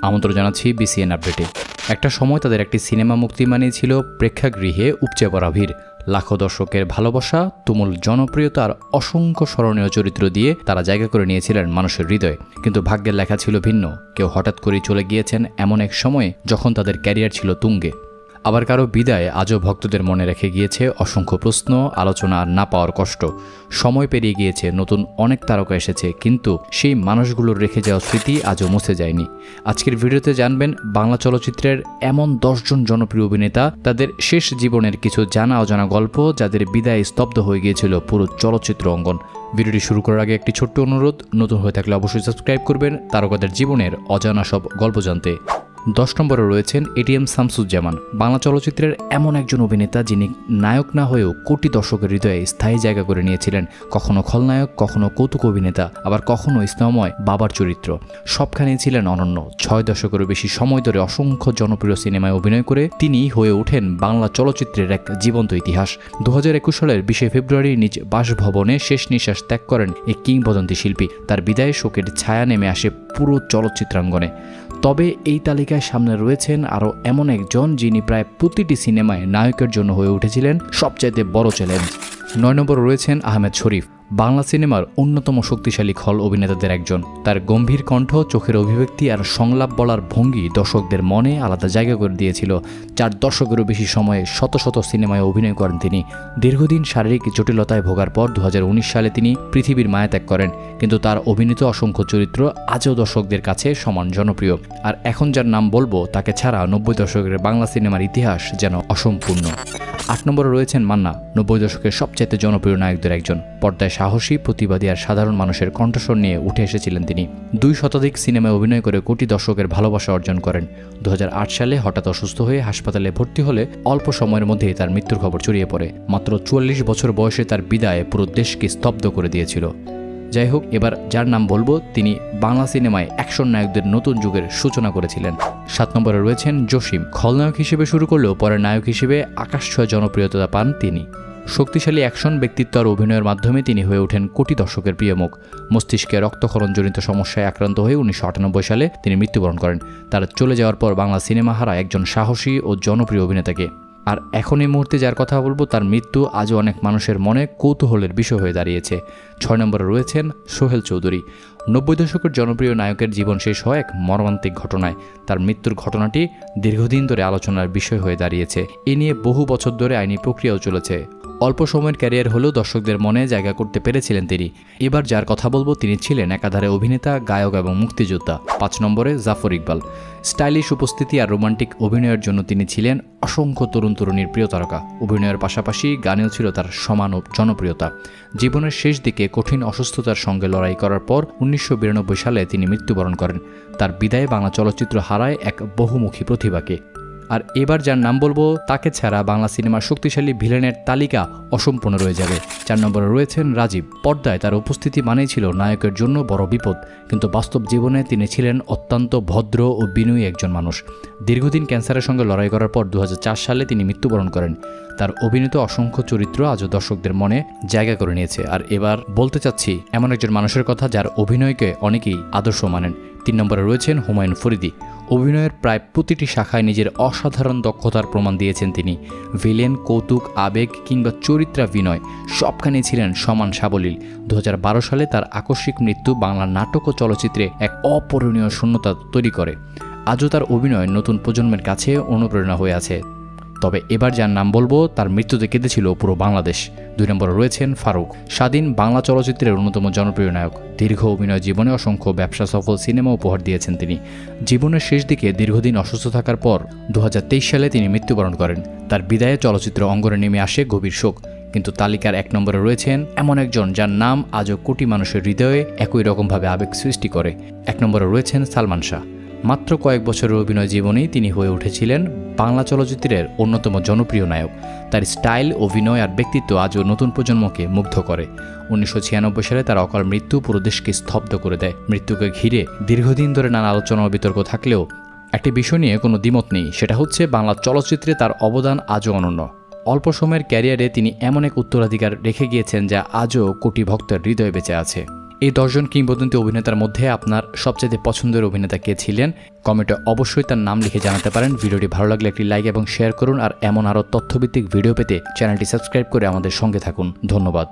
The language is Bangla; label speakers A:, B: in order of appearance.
A: আমন্ত্রণ জানাচ্ছি বিসিএন আপডেটে। একটা সময় তাদের একটি সিনেমা মুক্তি মানেই ছিল প্রেক্ষাগৃহে উপচে পড়া ভিড়, লাখো দর্শকের ভালোবাসা, তুমুল জনপ্রিয়তা আর অসংখ্য স্মরণীয় চরিত্র দিয়ে তারা জায়গা করে নিয়েছিলেন মানুষের হৃদয়ে। কিন্তু ভাগ্যের লেখা ছিল ভিন্ন। কেউ হঠাৎ করেই চলে গিয়েছেন এমন এক সময়ে যখন তাদের ক্যারিয়ার ছিল তুঙ্গে। আবার কারো বিদায় আজও ভক্তদের মনে রেখে গিয়েছে অসংখ্য প্রশ্ন, আলোচনা আর না পাওয়ার কষ্ট। সময় পেরিয়ে গিয়েছে, নতুন অনেক তারকা এসেছে, কিন্তু সেই মানুষগুলোর রেখে যাওয়া স্মৃতি আজও মুছে যায়নি। আজকের ভিডিওতে জানবেন বাংলা চলচ্চিত্রের এমন 10 জন জনপ্রিয় অভিনেতা, তাদের শেষ জীবনের কিছু জানা অজানা গল্প, যাদের বিদায়ে স্তব্ধ হয়ে গিয়েছিল পুরো চলচ্চিত্র অঙ্গন। ভিডিওটি শুরু করার আগে একটি ছোট্ট অনুরোধ, নতুন হয়ে থাকলে অবশ্যই সাবস্ক্রাইব করবেন তারকাদের জীবনের অজানা সব গল্প জানতে। 10 নম্বরে রয়েছেন এটিএম শামসুজ্জামান। বাংলা চলচ্চিত্রের এমন একজন অভিনেতা যিনি নায়ক না হয়েও কোটি দর্শকের হৃদয়ে স্থায়ী জায়গা করে নিয়েছিলেন। কখনো খলনায়ক, কখনো কৌতুক অভিনেতা, আবার কখনো স্নেহময় বাবার চরিত্র। সবখানেই ছিলেন অনন্য। 6 দশকেরও বেশি সময় ধরে অসংখ্য জনপ্রিয় সিনেমায় অভিনয় করে তিনি হয়ে ওঠেন বাংলা চলচ্চিত্রের এক জীবন্ত ইতিহাস। 2021 সালের 20 ফেব্রুয়ারি নিজ বাসভবনে শেষ নিঃশ্বাস ত্যাগ করেন এই কিংবদন্তি শিল্পী। তার বিদায়ে শোকের ছায়া নেমে আসে পুরো চলচ্চিত্রাঙ্গনে। তবে এই তালিকায় সামনে রয়েছেন আরও এমন একজন যিনি প্রায় প্রতিটি সিনেমায় নায়কের জন্য হয়ে উঠেছিলেন সবচাইতে বড় চ্যালেঞ্জ। 9 নম্বরে রয়েছেন আহমেদ শরীফ। বাংলা সিনেমার অন্যতম শক্তিশালী খল অভিনেতাদের একজন। তার গম্ভীর কণ্ঠ, চোখের অভিব্যক্তি আর সংলাপ বলার ভঙ্গি দর্শকদের মনে আলাদা জায়গা করে দিয়েছিল। 4 দশকেরও বেশি সময়ে শত শত সিনেমায় অভিনয় করেন তিনি। দীর্ঘদিন শারীরিক জটিলতায় ভোগার পর 2019 সালে তিনি পৃথিবীর মায়া ত্যাগ করেন, কিন্তু তার অভিনীত অসংখ্য চরিত্র আজও দর্শকদের কাছে সমান জনপ্রিয়। আর এখন যার নাম বলবো তাকে ছাড়া 90 দশকের বাংলা সিনেমার ইতিহাস যেন অসম্পূর্ণ। 8 নম্বরে রয়েছেন মান্না। 90 দশকের সবচাইতে জনপ্রিয় নায়কদের একজন। পর্দায় সাহসী, প্রতিবাদী আর সাধারণ মানুষের কণ্ঠস্বর নিয়ে উঠে এসেছিলেন তিনি। 2 শতাধিক সিনেমায় অভিনয় করে কোটি দর্শকের ভালোবাসা অর্জন করেন। 2008 সালে হঠাৎ অসুস্থ হয়ে হাসপাতালে ভর্তি হলে অল্প সময়ের মধ্যেই তার মৃত্যুর খবর ছড়িয়ে পড়ে। মাত্র 44 বছর বয়সে তার বিদায় পুরো দেশকে স্তব্ধ করে দিয়েছিল। যাই হোক, এবার যার নাম বলবো তিনি বাংলা সিনেমায় অ্যাকশন নায়কদের নতুন যুগের সূচনা করেছিলেন। 7 নম্বরে রয়েছেন জসিম। খলনায়ক হিসেবে শুরু করলেও পরে নায়ক হিসেবে আকাশছোঁয়া জনপ্রিয়তা পান তিনি। শক্তিশালী অ্যাকশন ব্যক্তিত্ব আর অভিনয়ের মাধ্যমে তিনি হয়ে ওঠেন কোটি দর্শকের প্রিয় মুখ। মস্তিষ্কে রক্তক্ষরণজনিত সমস্যায় আক্রান্ত হয়ে 1998 সালে তিনি মৃত্যুবরণ করেন। তার চলে যাওয়ার পর বাংলা সিনেমা হারায় একজন সাহসী ও জনপ্রিয় অভিনেতাকে। আর এখন এই মুহূর্তে যার কথা বলবো তার মৃত্যু আজও অনেক মানুষের মনে কৌতূহলের বিষয় হয়ে দাঁড়িয়েছে। 6 নম্বরে রয়েছেন সোহেল চৌধুরী। 90 দশকের জনপ্রিয় নায়কের জীবন শেষ হয় এক মর্মান্তিক ঘটনায়। তার মৃত্যুর ঘটনাটি দীর্ঘদিন ধরে আলোচনার বিষয় হয়ে দাঁড়িয়েছে। এ নিয়ে বহু বছর ধরে আইনি প্রক্রিয়াও চলেছে। অল্প সময়ের ক্যারিয়ার হলেও দর্শকদের মনে জায়গা করতে পেরেছিলেন তিনি। এবার যার কথা বলবো তিনি ছিলেন একাধারে অভিনেতা, গায়ক এবং মুক্তিযোদ্ধা। 5 নম্বরে জাফর ইকবাল। স্টাইলিশ উপস্থিতি আর রোমান্টিক অভিনয়ের জন্য তিনি ছিলেন অসংখ্য তরুণ তরুণীর প্রিয় তারকা। অভিনয়ের পাশাপাশি গানেও ছিল তার সমান জনপ্রিয়তা। জীবনের শেষ দিকে কঠিন অসুস্থতার সঙ্গে লড়াই করার পর 1992 সালে তিনি মৃত্যুবরণ করেন। তার বিদায়ে বাংলা চলচ্চিত্র হারায় এক বহুমুখী প্রতিভাকে। আর এবার যার নাম বলবো তাকে ছাড়া বাংলা সিনেমার শক্তিশালী ভিলেনের তালিকা অসম্পূর্ণ রয়ে যাবে। 4 নম্বরে রয়েছেন রাজীব। পর্দায় তার উপস্থিতি মানেই ছিল নায়কের জন্য বড় বিপদ, কিন্তু বাস্তব জীবনে তিনি ছিলেন অত্যন্ত ভদ্র ও বিনয়ী একজন মানুষ। দীর্ঘদিন ক্যান্সারের সঙ্গে লড়াই করার পর 2004 সালে তিনি মৃত্যুবরণ করেন। তার অভিনীত অসংখ্য চরিত্র আজও দর্শকদের মনে জায়গা করে নিয়েছে। আর এবার বলতে চাচ্ছি এমন একজন মানুষের কথা যার অভিনয়কে অনেকেই আদর্শ মানেন। 3 নম্বরে রয়েছেন হুমায়ুন ফরিদি। অভিনয়ের প্রায় প্রতিটি শাখায় নিজের অসাধারণ দক্ষতার প্রমাণ দিয়েছেন তিনি। ভিলেন, কৌতুক, আবেগ কিংবা চরিত্রাভিনয় সবখানেই ছিলেন সমান সাবলীল। 2012 সালে তার আকস্মিক মৃত্যু বাংলা নাটক ও চলচ্চিত্রে এক অপূরণীয় শূন্যতা তৈরি করে। আজও তার অভিনয় নতুন প্রজন্মের কাছে অনুপ্রেরণা হয়ে আছে। তবে এবার যার নাম বলবো তার মৃত্যুতে কেঁদেছিল পুরো বাংলাদেশ। 2 নম্বরে রয়েছেন ফারুক। স্বাধীন বাংলা চলচ্চিত্রের অন্যতম জনপ্রিয় নায়ক। দীর্ঘ অভিনয় জীবনে অসংখ্য ব্যবসা সফল সিনেমা উপহার দিয়েছেন তিনি। জীবনের শেষ দিকে দীর্ঘদিন অসুস্থ থাকার পর 2023 সালে তিনি মৃত্যুবরণ করেন। তার বিদায়ে চলচ্চিত্র অঙ্গনে নেমে আসে গভীর শোক। কিন্তু তালিকার 1 নম্বরে রয়েছেন এমন একজন যার নাম আজও কোটি মানুষের হৃদয়ে একই রকমভাবে আবেগ সৃষ্টি করে। 1 নম্বরে রয়েছেন সালমান শাহ। মাত্র কয়েক বছরের অভিনয় জীবনেই তিনি হয়ে উঠেছিলেন বাংলা চলচ্চিত্রের অন্যতম জনপ্রিয় নায়ক। তার স্টাইল, অভিনয় আর ব্যক্তিত্ব আজও নতুন প্রজন্মকে মুগ্ধ করে। 1996 সালে তার অকাল মৃত্যু পুরো দেশকে স্তব্ধ করে দেয়। মৃত্যুকে ঘিরে দীর্ঘদিন ধরে নানা আলোচনা ও বিতর্ক থাকলেও একটি বিষয় নিয়ে কোনো দ্বিমত নেই, সেটা হচ্ছে বাংলা চলচ্চিত্রে তার অবদান আজও অনন্য। অল্প সময়ের ক্যারিয়ারে তিনি এমন এক উত্তরাধিকার রেখে গিয়েছেন যা আজও কোটি ভক্তের হৃদয়ে বেঁচে আছে। এই 10 জন কিংবদন্তি অভিনেতার মধ্যে আপনার সবচেয়ে পছন্দের অভিনেতা কে ছিলেন? কমেন্টে অবশ্যই তার নাম লিখে জানাতে পারেন। ভিডিওটি ভালো লাগলে একটি লাইক এবং শেয়ার করুন। আর এমন আরও তথ্যভিত্তিক ভিডিও পেতে চ্যানেলটি সাবস্ক্রাইব করে আমাদের সঙ্গে থাকুন। ধন্যবাদ।